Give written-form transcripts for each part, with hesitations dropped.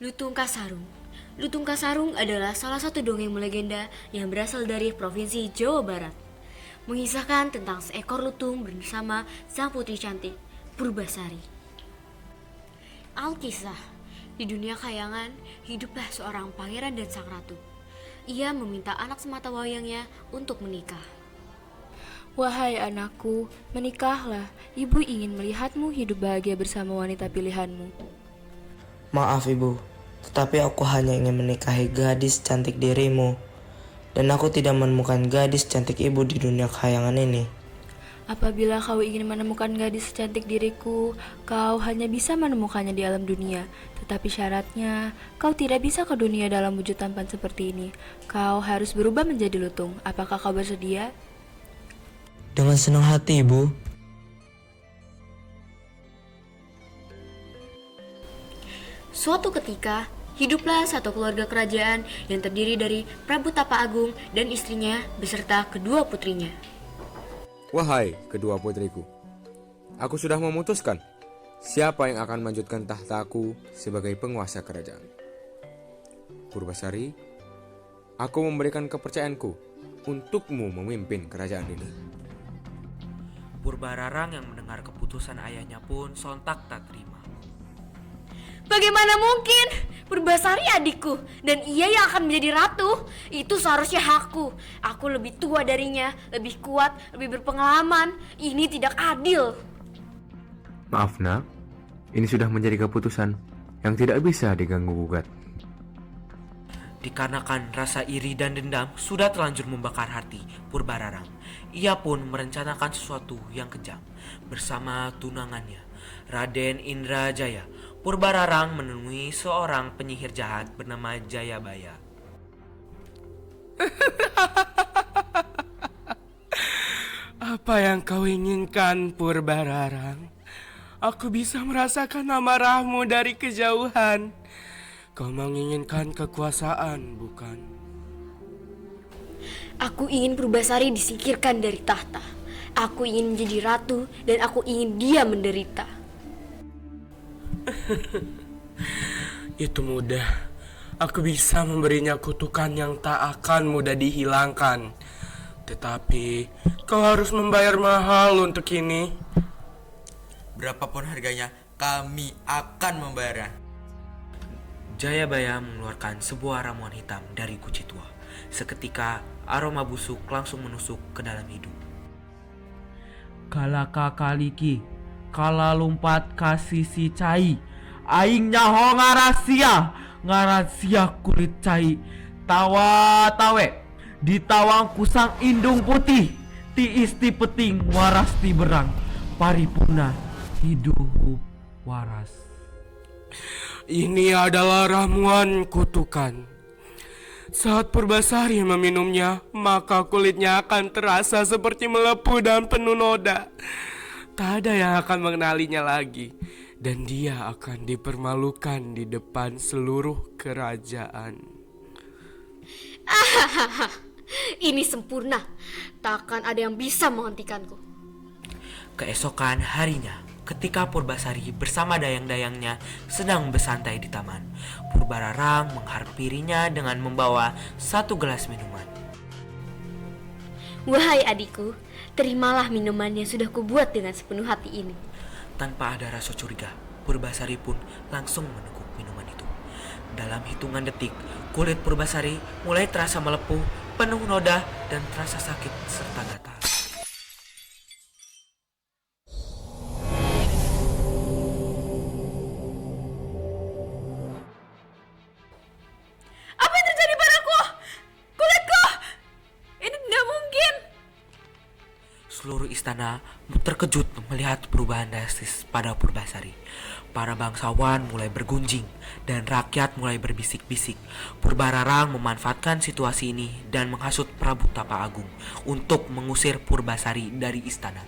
Lutung Kasarung. Lutung Kasarung adalah salah satu dongeng melegenda yang berasal dari Provinsi Jawa Barat. Mengisahkan tentang seekor lutung bersama sang putri cantik, Purbasari. Alkisah, di dunia khayangan hiduplah seorang pangeran dan sang ratu. Ia meminta anak semata wayangnya untuk menikah. Wahai anakku, menikahlah. Ibu ingin melihatmu hidup bahagia bersama wanita pilihanmu. Maaf ibu, tetapi aku hanya ingin menikahi gadis cantik dirimu. Dan aku tidak menemukan gadis cantik ibu di dunia khayangan ini. Apabila kau ingin menemukan gadis secantik diriku, kau hanya bisa menemukannya di alam dunia. Tetapi syaratnya, kau tidak bisa ke dunia dalam wujud tampan seperti ini. Kau harus berubah menjadi lutung. Apakah kau bersedia? Dengan senang hati ibu. Suatu ketika, hiduplah satu keluarga kerajaan yang terdiri dari Prabu Tapa Agung dan istrinya beserta kedua putrinya. Wahai kedua putriku, aku sudah memutuskan siapa yang akan melanjutkan tahtaku sebagai penguasa kerajaan. Purbasari, aku memberikan kepercayaanku untukmu memimpin kerajaan ini. Purbararang yang mendengar keputusan ayahnya pun sontak tak terima. Bagaimana mungkin? Purbasari adikku dan ia yang akan menjadi ratu. Itu seharusnya hakku. Aku lebih tua darinya, lebih kuat, lebih berpengalaman. Ini tidak adil. Maaf nak, ini sudah menjadi keputusan yang tidak bisa diganggu-gugat. Dikarenakan rasa iri dan dendam sudah terlanjur membakar hati Purbararang, ia pun merencanakan sesuatu yang kejam. Bersama tunangannya, Raden Indrajaya, Purbararang menemui seorang penyihir jahat bernama Jayabaya. Apa yang kau inginkan, Purbararang? Aku bisa merasakan amarahmu dari kejauhan. Kau menginginkan kekuasaan, bukan? Aku ingin Purbasari disingkirkan dari tahta. Aku ingin menjadi ratu dan aku ingin dia menderita. Itu mudah. Aku bisa memberinya kutukan yang tak akan mudah dihilangkan. Tetapi kau harus membayar mahal untuk ini. Berapapun harganya, kami akan membayarnya. Jayabaya mengeluarkan sebuah ramuan hitam dari guci tua. Seketika aroma busuk langsung menusuk ke dalam hidung. Kalaka kaliki, kala lompat kasih si cai, aing nyaho ngarasia kulit cai, tawa tawe, ditawang kusang indung putih, ti isti peting waras ti berang, paripurna hidup waras. Ini adalah ramuan kutukan. Saat Purbasari meminumnya, maka kulitnya akan terasa seperti melepuh dan penuh noda. Tak ada yang akan mengenalinya lagi. Dan dia akan dipermalukan di depan seluruh kerajaan. Ini sempurna. Takkan ada yang bisa menghentikanku. Keesokan harinya, ketika Purbasari bersama dayang-dayangnya sedang bersantai di taman, Purbararang menghampirinya dengan membawa satu gelas minuman. Wahai adikku, terimalah minuman yang sudah kubuat dengan sepenuh hati ini. Tanpa ada rasa curiga, Purbasari pun langsung meneguk minuman itu. Dalam hitungan detik, kulit Purbasari mulai terasa melepuh, penuh noda, dan terasa sakit serta gatal. Apa yang terjadi padaku? Kulitku! Ini tidak mungkin. Seluruh istana terkejut melihat perubahan drastis pada Purbasari. Para bangsawan mulai bergunjing dan rakyat mulai berbisik-bisik. Purbararang memanfaatkan situasi ini dan menghasut Prabu Tapa Agung untuk mengusir Purbasari dari istana.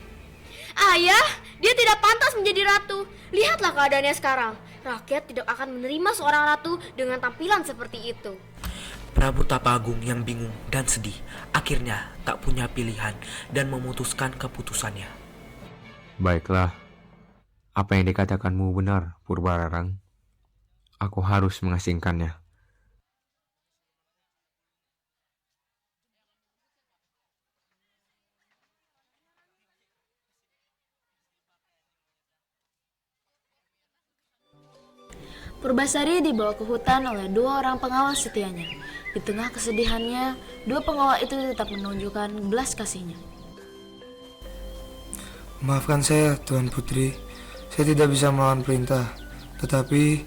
Ayah, dia tidak pantas menjadi ratu. Lihatlah keadaannya sekarang. Rakyat tidak akan menerima seorang ratu dengan tampilan seperti itu. Prabu Tapa Agung yang bingung dan sedih akhirnya tak punya pilihan dan memutuskan keputusannya. Baiklah, apa yang dikatakanmu benar, Purbararang. Aku harus mengasingkannya. Purbasari dibawa ke hutan oleh 2 orang pengawal setianya. Di tengah kesedihannya, 2 pengawal itu tetap menunjukkan belas kasihnya. Maafkan saya, Tuan Putri. Saya tidak bisa melawan perintah. Tetapi,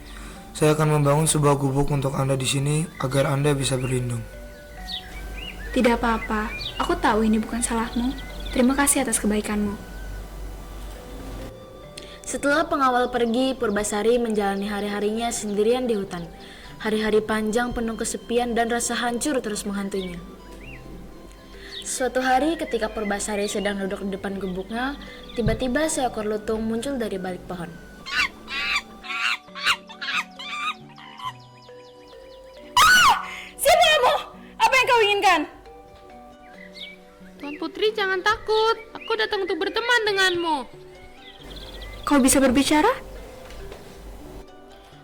saya akan membangun sebuah gubuk untuk Anda di sini agar Anda bisa berlindung. Tidak apa-apa, aku tahu ini bukan salahmu. Terima kasih atas kebaikanmu. Setelah pengawal pergi, Purbasari menjalani hari-harinya sendirian di hutan. Hari-hari panjang penuh kesepian dan rasa hancur terus menghantuinya. Suatu hari ketika Purbasari sedang duduk di depan gubuknya, tiba-tiba seekor lutung muncul dari balik pohon. Siapa kamu? Apa yang kau inginkan? Tuan Putri, jangan takut. Aku datang untuk berteman denganmu. Kau bisa berbicara?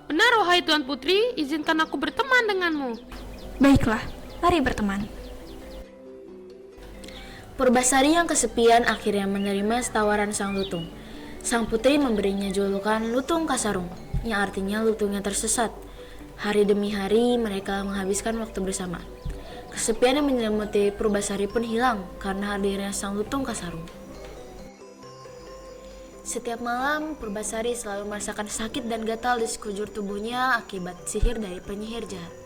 Benar, wahai Tuan Putri, izinkan aku berteman denganmu. Baiklah, mari berteman. Purbasari yang kesepian akhirnya menerima tawaran sang lutung. Sang putri memberinya julukan Lutung Kasarung, yang artinya lutung yang tersesat. Hari demi hari mereka menghabiskan waktu bersama. Kesepian yang menyelimuti Purbasari pun hilang karena hadirnya sang Lutung Kasarung. Setiap malam, Purbasari selalu merasakan sakit dan gatal di sekujur tubuhnya akibat sihir dari penyihir jahat.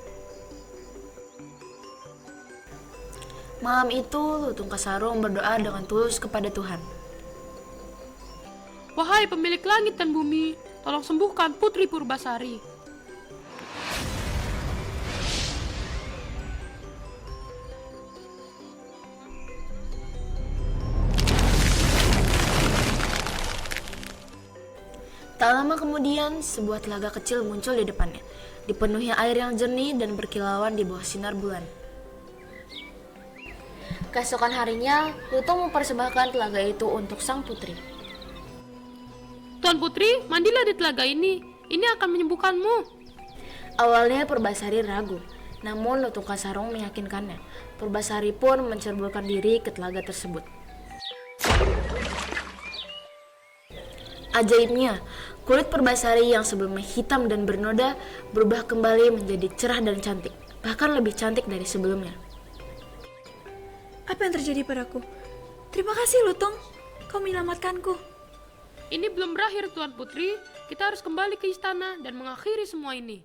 Malam itu, Lutung Kasarung berdoa dengan tulus kepada Tuhan. Wahai pemilik langit dan bumi, tolong sembuhkan Putri Purbasari. Tak lama kemudian, sebuah telaga kecil muncul di depannya, dipenuhi air yang jernih dan berkilauan di bawah sinar bulan. Keesokan harinya, Lutung mempersembahkan telaga itu untuk sang putri. Tuan Putri, mandilah di telaga ini. Ini akan menyembuhkanmu. Awalnya Purbasari ragu, namun Lutung Kasarung meyakinkannya. Purbasari pun mencerburkan diri ke telaga tersebut. Ajaibnya, kulit Purbasari yang sebelumnya hitam dan bernoda berubah kembali menjadi cerah dan cantik, bahkan lebih cantik dari sebelumnya. Apa yang terjadi padaku? Terima kasih, Lutung. Kau menyelamatkanku. Ini belum berakhir, Tuan Putri. Kita harus kembali ke istana dan mengakhiri semua ini.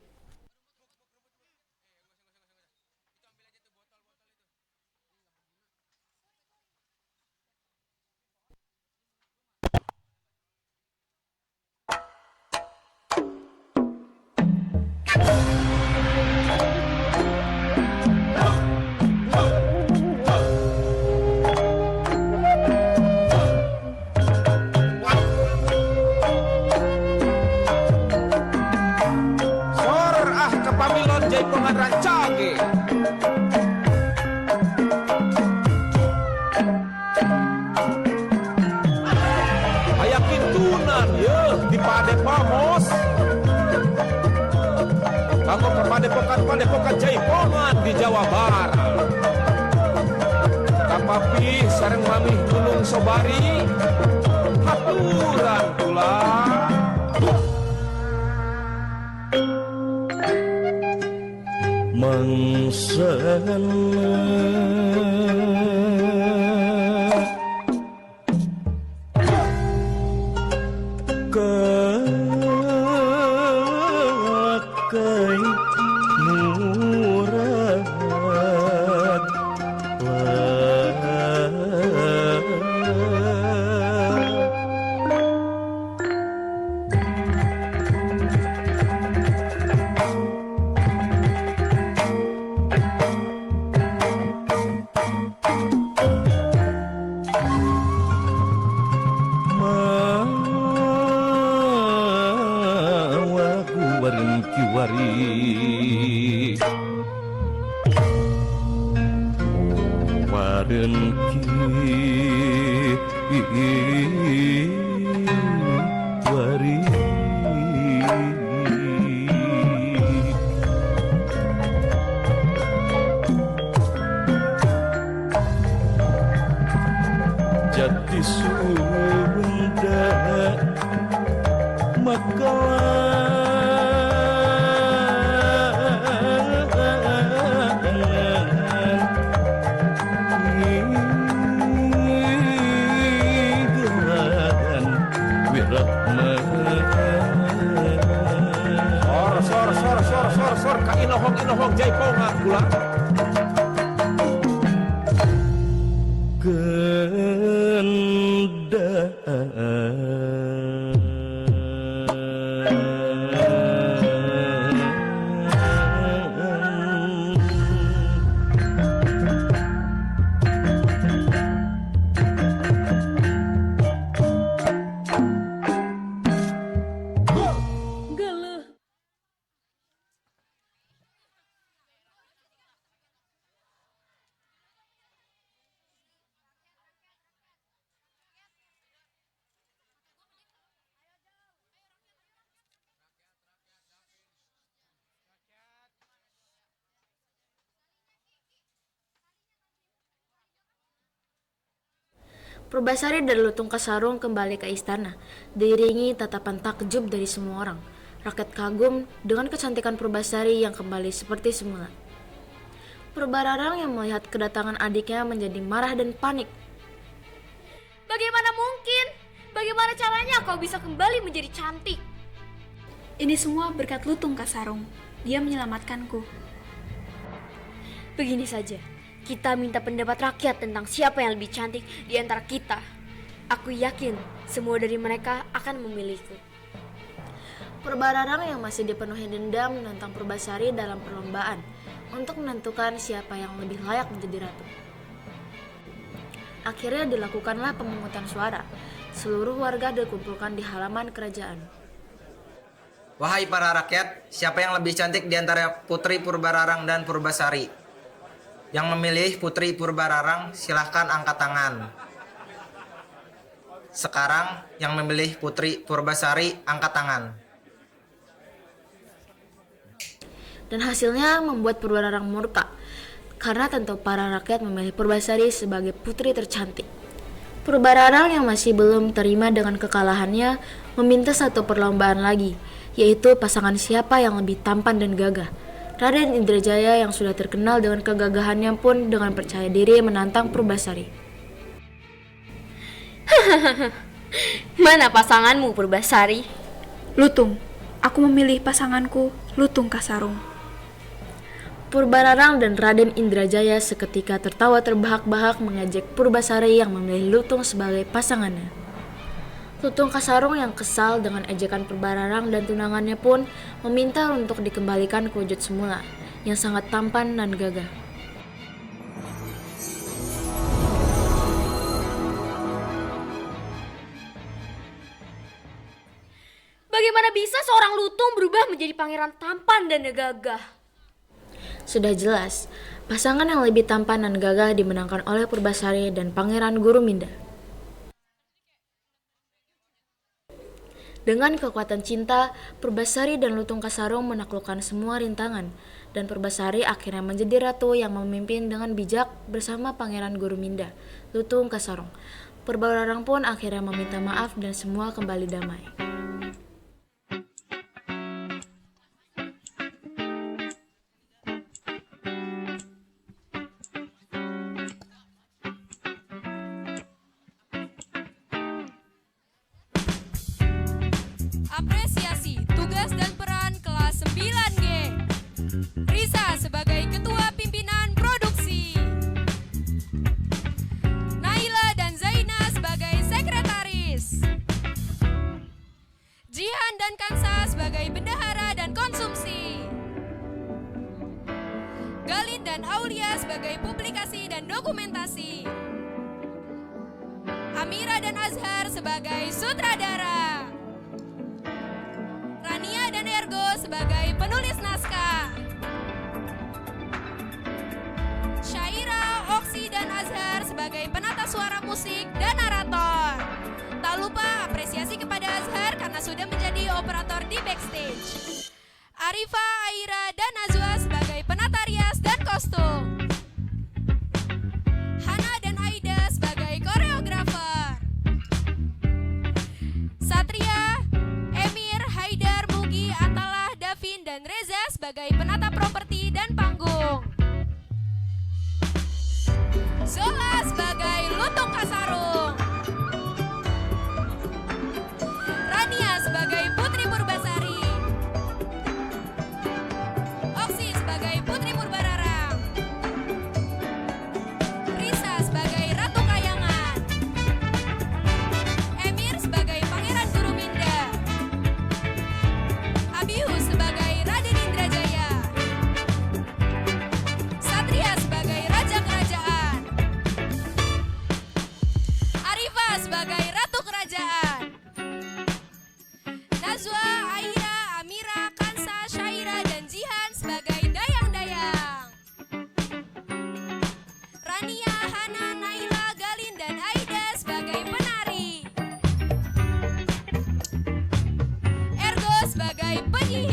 Padepokan Jaipongan di Jawa Barat. Kapapi sareng mamih Gunung Sobari haturan pula. Mangsana jati Sunda makalan wiratma sor ka inohong jaipongan kula Purbasari dan Lutung Kasarung kembali ke istana, diiringi tatapan takjub dari semua orang. Rakyat kagum dengan kecantikan Purbasari yang kembali seperti semula. Purbararang yang melihat kedatangan adiknya menjadi marah dan panik. Bagaimana mungkin? Bagaimana caranya kau bisa kembali menjadi cantik? Ini semua berkat Lutung Kasarung. Dia menyelamatkanku. Begini saja, kita minta pendapat rakyat tentang siapa yang lebih cantik di antara kita. Aku yakin semua dari mereka akan memilihku. Purbararang yang masih dipenuhi dendam menentang Purbasari dalam perlombaan untuk menentukan siapa yang lebih layak menjadi ratu. Akhirnya dilakukanlah pemungutan suara. Seluruh warga dikumpulkan di halaman kerajaan. Wahai para rakyat, siapa yang lebih cantik di antara Putri Purbararang dan Purbasari? Yang memilih Putri Purbararang silahkan angkat tangan. Sekarang yang memilih Putri Purbasari angkat tangan. Dan hasilnya membuat Purbararang murka, karena tentu para rakyat memilih Purbasari sebagai putri tercantik. Purbararang yang masih belum terima dengan kekalahannya meminta satu perlombaan lagi, yaitu pasangan siapa yang lebih tampan dan gagah. Raden Indrajaya yang sudah terkenal dengan kegagahannya pun dengan percaya diri menantang Purbasari. Mana pasanganmu, Purbasari? Lutung, aku memilih pasanganku Lutung Kasarung. Purbararang dan Raden Indrajaya seketika tertawa terbahak-bahak mengejek Purbasari yang memilih Lutung sebagai pasangannya. Lutung Kasarung yang kesal dengan ejekan Purbararang dan tunangannya pun meminta untuk dikembalikan ke wujud semula, yang sangat tampan dan gagah. Bagaimana bisa seorang Lutung berubah menjadi pangeran tampan dan gagah? Sudah jelas, pasangan yang lebih tampan dan gagah dimenangkan oleh Purbasari dan Pangeran Guruminda. Dengan kekuatan cinta, Purbasari dan Lutung Kasarung menaklukkan semua rintangan, dan Purbasari akhirnya menjadi ratu yang memimpin dengan bijak bersama Pangeran Guruminda, Lutung Kasarung. Purbararang pun akhirnya meminta maaf dan semua kembali damai. Apresiasi tugas dan peran kelas 9G. Risa sebagai ketua pimpinan produksi. Naila dan Zaina sebagai sekretaris. Jihan dan Kansa sebagai bendahara dan konsumsi. Galin dan Aulia sebagai publikasi dan dokumentasi. Amira dan Azhar sebagai sutradara. Rania dan Ergo sebagai penulis naskah. Syaira, Oksi, dan Azhar sebagai penata suara musik dan narator. Tak lupa apresiasi kepada Azhar karena sudah menjadi operator di backstage. Arifa, Aira, dan Nazwa sebagai penata rias dan kostum. Hana dan Aida sebagai koreografer. Zola sebagai Lutung Kasarung. Rania sebagai Putri Purbasari. Oksi sebagai Putri Purbararang. Risa sebagai Ratu Kayangan. Emir sebagai Pangeran Guruminda. Abihu sebagai Raden Indrajaya. Satria sebagai Raja Kerajaan. Arifah sebagai Ratu Kerajaan. Najwa, Aira, Amira, Kansa, Syaira, dan Jihan sebagai dayang-dayang. Rania, Hana, Naila, Galin, dan Aida sebagai penari. Ergo sebagai penyiar.